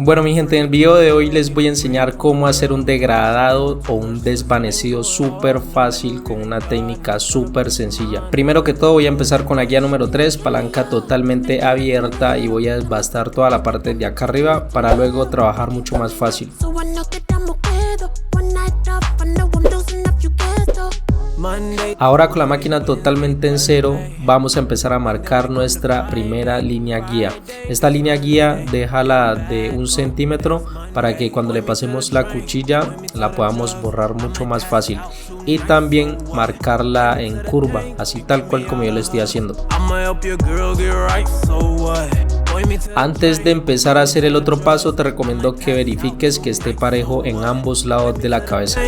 Bueno, mi gente, en el video de hoy les voy a enseñar cómo hacer un degradado o un desvanecido súper fácil con una técnica súper sencilla. Primero que todo voy a empezar con la guía número 3, palanca totalmente abierta, y voy a desbastar toda la parte de acá arriba para luego trabajar mucho más fácil. Ahora con la máquina totalmente en cero vamos a empezar a marcar nuestra primera línea guía. Esta línea guía déjala de 1 centímetro para que cuando le pasemos la cuchilla la podamos borrar mucho más fácil, y también marcarla en curva, así tal cual como yo lo estoy haciendo. Antes de empezar a hacer el otro paso, te recomiendo que verifiques que esté parejo en ambos lados de la cabeza.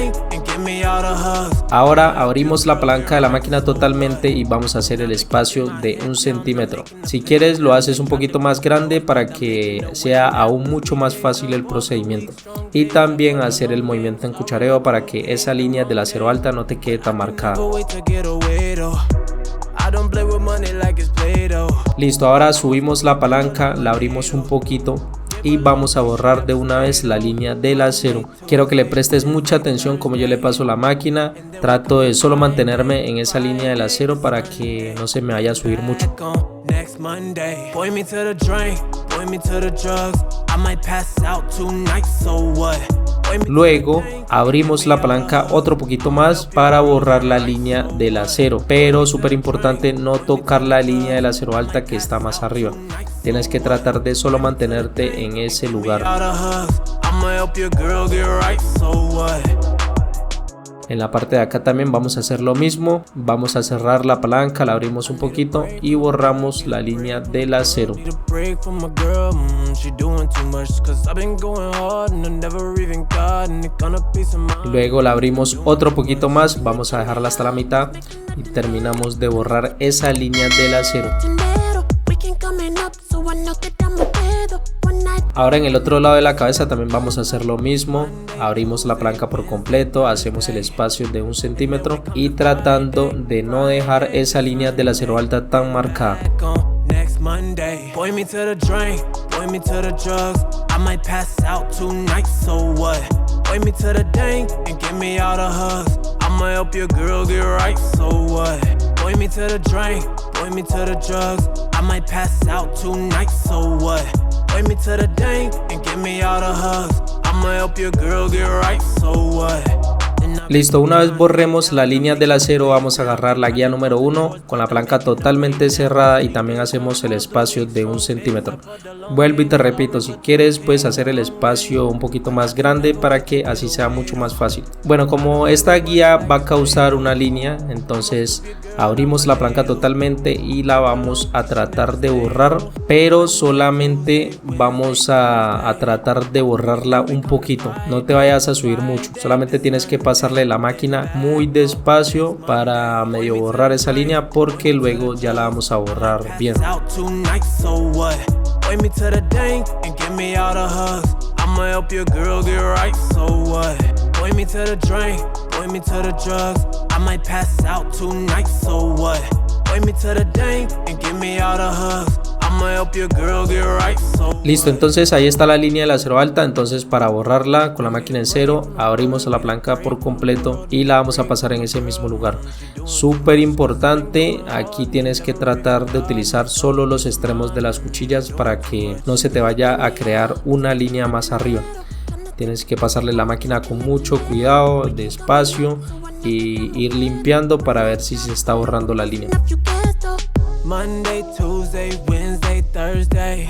Ahora abrimos la palanca de la máquina totalmente y vamos a hacer el espacio de 1 centímetro. Si quieres lo haces un poquito más grande para que sea aún mucho más fácil el procedimiento, y también hacer el movimiento en cuchareo para que esa línea del acero alta no te quede tan marcada. Listo, ahora subimos la palanca, la abrimos un poquito y vamos a borrar de una vez la línea del acero. Quiero que le prestes mucha atención como yo le paso la máquina. Trato de solo mantenerme en esa línea del acero para que no se me vaya a subir mucho. Luego abrimos la palanca otro poquito más para borrar la línea del acero, pero súper importante no tocar la línea del acero alta que está más arriba. Tienes que tratar de solo mantenerte en ese lugar. En la parte de acá también vamos a hacer lo mismo. Vamos a cerrar la palanca, la abrimos un poquito y borramos la línea del acero. Luego la abrimos otro poquito más, vamos a dejarla hasta la mitad y terminamos de borrar esa línea del acero. Ahora en el otro lado de la cabeza también vamos a hacer lo mismo. Abrimos la palanca por completo, hacemos el espacio de 1 centímetro y tratando de no dejar esa línea del acero alta tan marcada. Listo, una vez borremos la línea del acero vamos a agarrar la guía número 1 con la palanca totalmente cerrada y también hacemos el espacio de 1 centímetro. Vuelvo y te repito, si quieres puedes hacer el espacio un poquito más grande para que así sea mucho más fácil. Bueno, como esta guía va a causar una línea, entonces abrimos la palanca totalmente y la vamos a tratar de borrar, pero solamente vamos a tratar de borrarla un poquito. No te vayas a subir mucho, solamente tienes que pasarle la máquina muy despacio para medio borrar esa línea, porque luego ya la vamos a borrar bien. Listo, entonces ahí está la línea del acero alta. Entonces para borrarla con la máquina en cero abrimos la palanca por completo y la vamos a pasar en ese mismo lugar. Súper importante, aquí tienes que tratar de utilizar solo los extremos de las cuchillas para que no se te vaya a crear una línea más arriba. Tienes que pasarle la máquina con mucho cuidado, despacio, y ir limpiando para ver si se está borrando la línea. Monday, Tuesday, Wednesday, Thursday,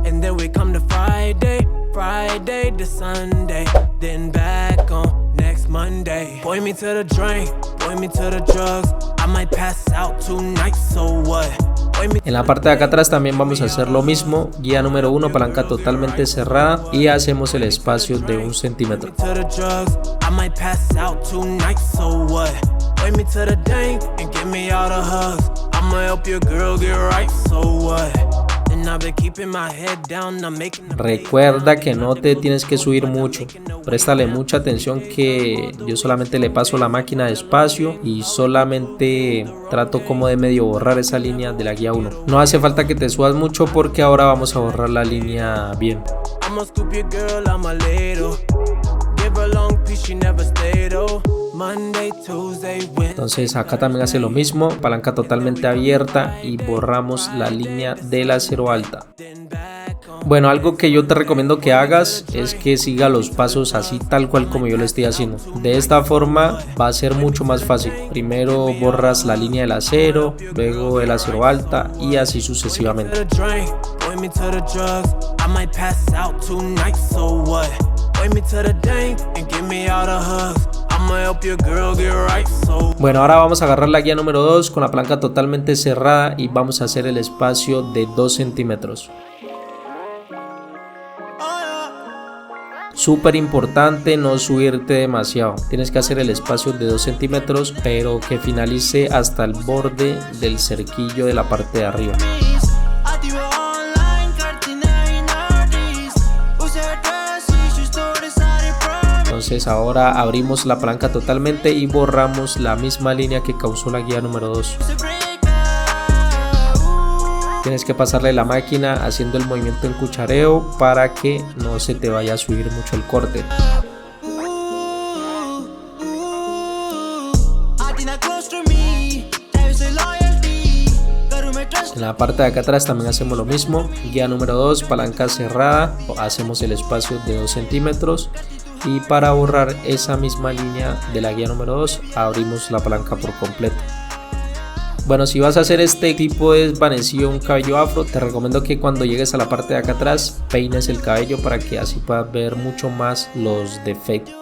and then we come to Friday, Friday to Sunday, then back on next Monday. Point me to the drink, point me to the drugs, I might pass out tonight, so what? En la parte de acá atrás también vamos a hacer lo mismo. Guía número 1, palanca totalmente cerrada y hacemos el espacio de 1 centímetro. And I've been keeping my head down, I'm making the Recuerda que no te tienes que subir mucho, préstale mucha atención que yo solamente le paso la máquina despacio y solamente trato como de medio borrar esa línea de la guía 1. No hace falta que te subas mucho porque ahora vamos a borrar la línea bien. I'ma scoop your girl, I'm a little. Give her a long piece, she never stayed, oh. Monday, Tuesday, Wednesday. Entonces acá también hace lo mismo, palanca totalmente abierta y borramos la línea del acero alta. Bueno, algo que yo te recomiendo que hagas es que siga los pasos así tal cual como yo lo estoy haciendo. De esta forma va a ser mucho más fácil. Primero borras la línea del acero, luego el acero alta y así sucesivamente. Bueno, ahora vamos a agarrar la guía número 2 con la palanca totalmente cerrada y vamos a hacer el espacio de 2 centímetros. Súper importante no subirte demasiado, tienes que hacer el espacio de 2 centímetros pero que finalice hasta el borde del cerquillo de la parte de arriba. Entonces ahora abrimos la palanca totalmente y borramos la misma línea que causó la guía número 2. Tienes que pasarle la máquina haciendo el movimiento en cuchareo para que no se te vaya a subir mucho el corte. En la parte de acá atrás también hacemos lo mismo. Guía número 2, palanca cerrada, hacemos el espacio de 2 centímetros. Y para borrar esa misma línea de la guía número 2 abrimos la palanca por completo. Bueno, si vas a hacer este tipo de desvanecido, un cabello afro, te recomiendo que cuando llegues a la parte de acá atrás peines el cabello para que así puedas ver mucho más los defectos.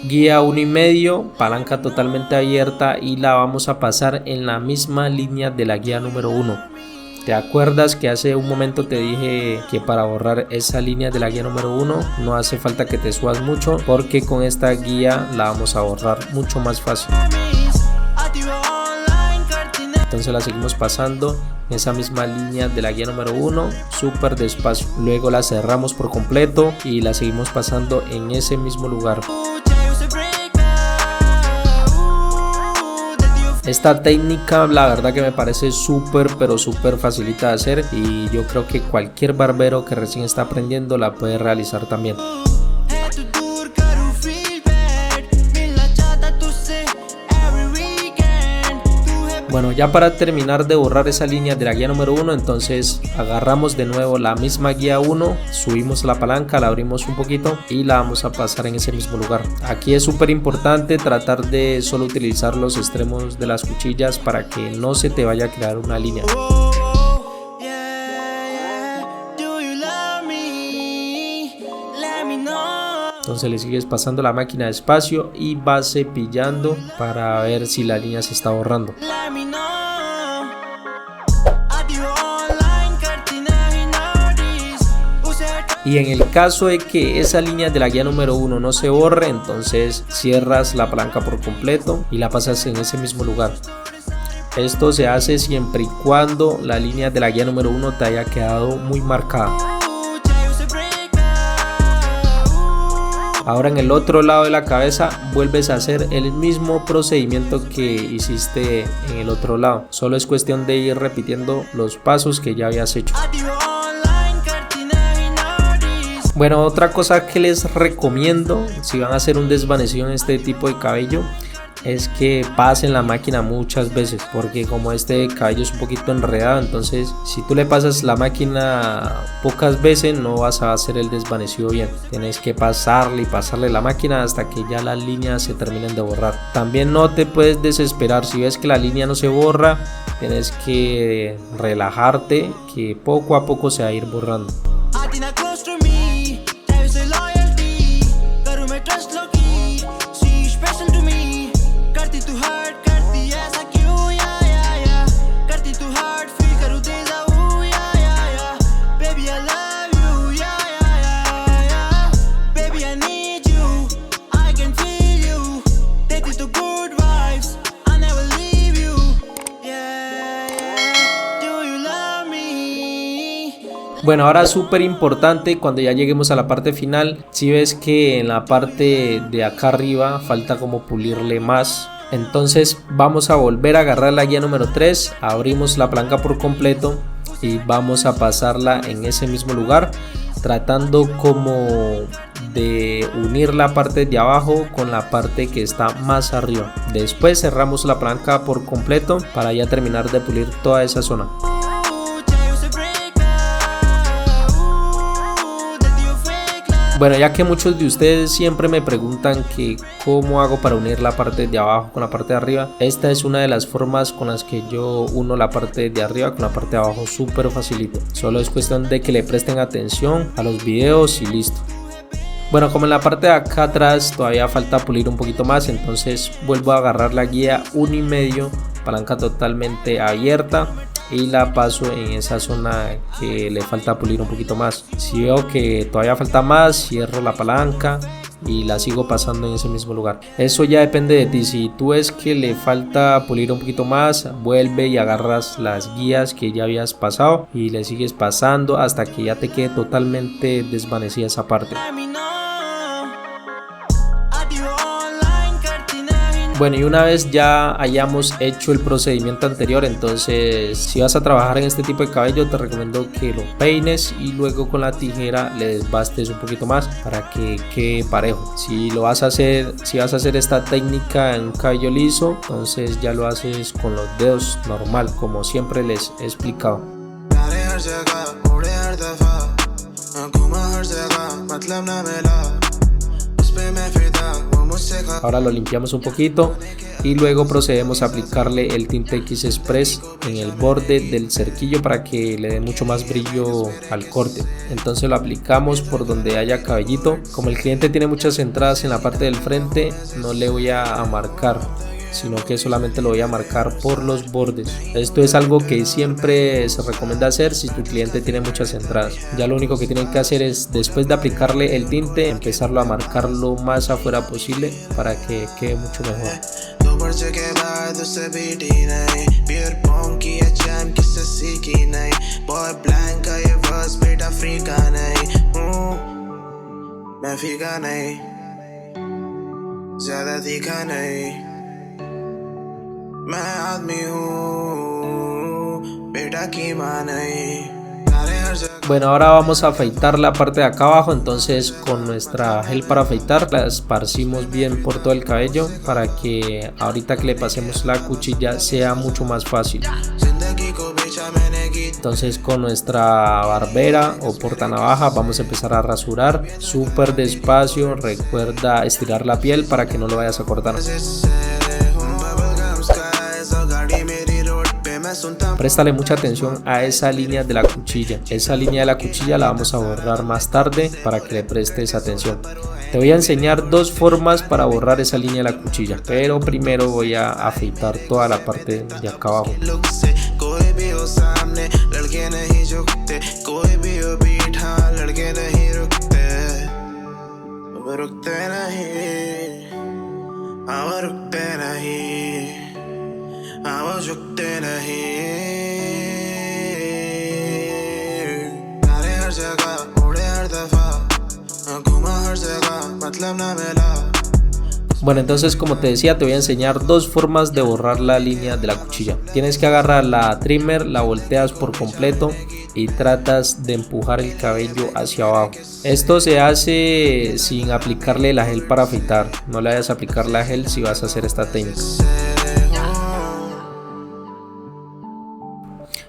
Guía 1,5, palanca totalmente abierta y la vamos a pasar en la misma línea de la guía número 1. ¿Te acuerdas que hace un momento te dije que para borrar esa línea de la guía número 1 no hace falta que te subas mucho porque con esta guía la vamos a borrar mucho más fácil? Entonces la seguimos pasando en esa misma línea de la guía número 1 súper despacio, luego la cerramos por completo y la seguimos pasando en ese mismo lugar. Esta técnica la verdad que me parece súper pero súper facilita de hacer y yo creo que cualquier barbero que recién está aprendiendo la puede realizar también. Bueno, ya para terminar de borrar esa línea de la guía número 1, entonces agarramos de nuevo la misma guía 1, subimos la palanca, la abrimos un poquito y la vamos a pasar en ese mismo lugar. Aquí es súper importante tratar de solo utilizar los extremos de las cuchillas para que no se te vaya a crear una línea. Entonces le sigues pasando la máquina despacio y vas cepillando para ver si la línea se está borrando. Y en el caso de que esa línea de la guía número 1 no se borre, entonces cierras la palanca por completo y la pasas en ese mismo lugar. Esto se hace siempre y cuando la línea de la guía número 1 te haya quedado muy marcada. Ahora en el otro lado de la cabeza vuelves a hacer el mismo procedimiento que hiciste en el otro lado. Solo es cuestión de ir repitiendo los pasos que ya habías hecho. Bueno, otra cosa que les recomiendo si van a hacer un desvanecido en este tipo de cabello es que pasen la máquina muchas veces, porque como este cabello es un poquito enredado, entonces si tú le pasas la máquina pocas veces no vas a hacer el desvanecido bien. Tienes que pasarle y pasarle la máquina hasta que ya las líneas se terminen de borrar. También no te puedes desesperar si ves que la línea no se borra, tienes que relajarte, que poco a poco se va a ir borrando. Bueno, ahora súper importante, cuando ya lleguemos a la parte final, si ves que en la parte de acá arriba falta como pulirle más, entonces vamos a volver a agarrar la guía número 3, abrimos la palanca por completo y vamos a pasarla en ese mismo lugar, tratando como de unir la parte de abajo con la parte que está más arriba. Después cerramos la palanca por completo para ya terminar de pulir toda esa zona. Bueno, ya que muchos de ustedes siempre me preguntan que cómo hago para unir la parte de abajo con la parte de arriba, esta es una de las formas con las que yo uno la parte de arriba con la parte de abajo súper facilito. Solo es cuestión de que le presten atención a los videos y listo. Bueno, como en la parte de acá atrás todavía falta pulir un poquito más, entonces vuelvo a agarrar la guía 1,5, palanca totalmente abierta, y la paso en esa zona que le falta pulir un poquito más. Si veo que todavía falta más, cierro la palanca y la sigo pasando en ese mismo lugar. Eso ya depende de ti. Si tú ves que le falta pulir un poquito más, vuelve y agarras las guías que ya habías pasado y le sigues pasando hasta que ya te quede totalmente desvanecida esa parte. Bueno, y una vez ya hayamos hecho el procedimiento anterior, entonces si vas a trabajar en este tipo de cabello te recomiendo que lo peines y luego con la tijera le desbastes un poquito más para que quede parejo. Si vas a hacer esta técnica en un cabello liso, entonces ya lo haces con los dedos normal, como siempre les he explicado. Ahora lo limpiamos un poquito y luego procedemos a aplicarle el tinte X Express en el borde del cerquillo para que le dé mucho más brillo al corte. Entonces lo aplicamos por donde haya cabellito. Como el cliente tiene muchas entradas en la parte del frente, no le voy a marcar, sino que solamente lo voy a marcar por los bordes. Esto es algo que siempre se recomienda hacer si tu cliente tiene muchas entradas. Ya lo único que tienen que hacer es, después de aplicarle el tinte, empezarlo a marcar lo más afuera posible para que quede mucho mejor. Bueno, ahora vamos a afeitar la parte de acá abajo. Entonces con nuestra gel para afeitar la esparcimos bien por todo el cabello para que ahorita que le pasemos la cuchilla sea mucho más fácil. Entonces con nuestra barbera o portanavaja vamos a empezar a rasurar súper despacio. Recuerda estirar la piel para que no lo vayas a cortar. Préstale mucha atención a esa línea de la cuchilla. Esa línea de la cuchilla la vamos a borrar más tarde para que le prestes atención. Te voy a enseñar dos formas para borrar esa línea de la cuchilla, pero primero voy a afeitar toda la parte de acá abajo. Bueno, entonces como te decía, te voy a enseñar dos formas de borrar la línea de la cuchilla. Tienes que agarrar la trimmer, la volteas por completo y tratas de empujar el cabello hacia abajo. Esto se hace sin aplicarle la gel para afeitar. No le vayas a aplicar la gel si vas a hacer esta técnica.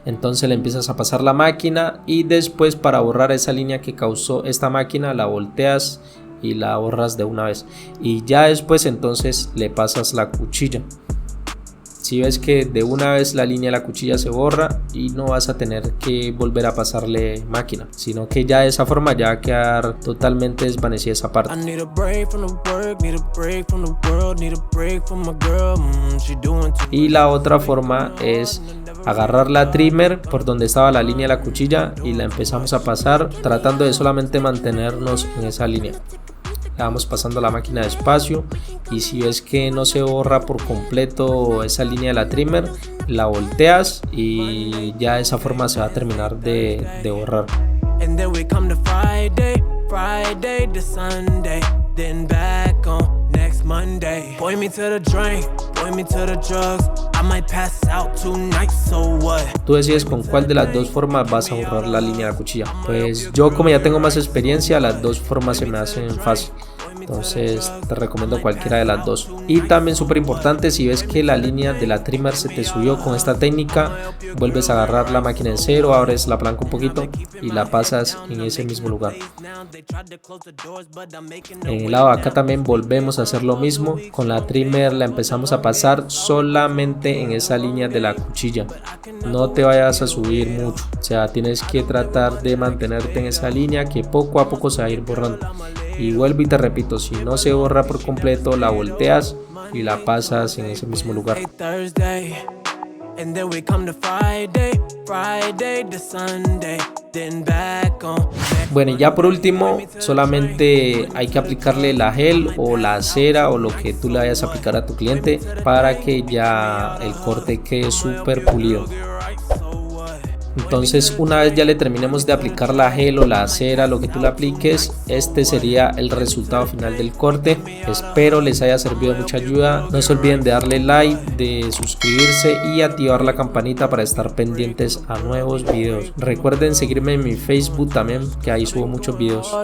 Entonces le empiezas a pasar la máquina y después, para borrar esa línea que causó esta máquina, la volteas y la borras de una vez, y ya después entonces le pasas la cuchilla. Si ves que de una vez la línea de la cuchilla se borra y no vas a tener que volver a pasarle máquina, sino que ya de esa forma ya va a quedar totalmente desvanecida esa parte. Y la otra forma es agarrar la trimmer por donde estaba la línea de la cuchilla y la empezamos a pasar tratando de solamente mantenernos en esa línea. La vamos pasando la máquina despacio y si ves que no se borra por completo esa línea de la trimmer, la volteas y ya de esa forma se va a terminar de borrar. then we come to Friday, Friday to Sunday, then back on next Monday. Point me to the drink, point me to the drugs. I might pass out tonight, so what? Tú decides con cuál de las dos formas vas a borrar la línea de la cuchilla. Pues yo, como ya tengo más experiencia, las dos formas se me hacen fácil. Entonces te recomiendo cualquiera de las dos. Y también súper importante, si ves que la línea de la trimmer se te subió con esta técnica, vuelves a agarrar la máquina en cero, abres la palanca un poquito y la pasas en ese mismo lugar. En el lado de acá también volvemos a hacer lo mismo. Con la trimmer la empezamos a pasar solamente en esa línea de la cuchilla. No te vayas a subir mucho, o sea, tienes que tratar de mantenerte en esa línea que poco a poco se va a ir borrando. Y vuelvo y te repito, si no se borra por completo, la volteas y la pasas en ese mismo lugar. Bueno, y ya por último, solamente hay que aplicarle la gel o la cera o lo que tú le vayas a aplicar a tu cliente para que ya el corte quede súper pulido. Entonces, una vez ya le terminemos de aplicar la gel o la cera, lo que tú le apliques, este sería el resultado final del corte. Espero les haya servido de mucha ayuda. No se olviden de darle like, de suscribirse y activar la campanita para estar pendientes a nuevos videos. Recuerden seguirme en mi Facebook también, que ahí subo muchos videos.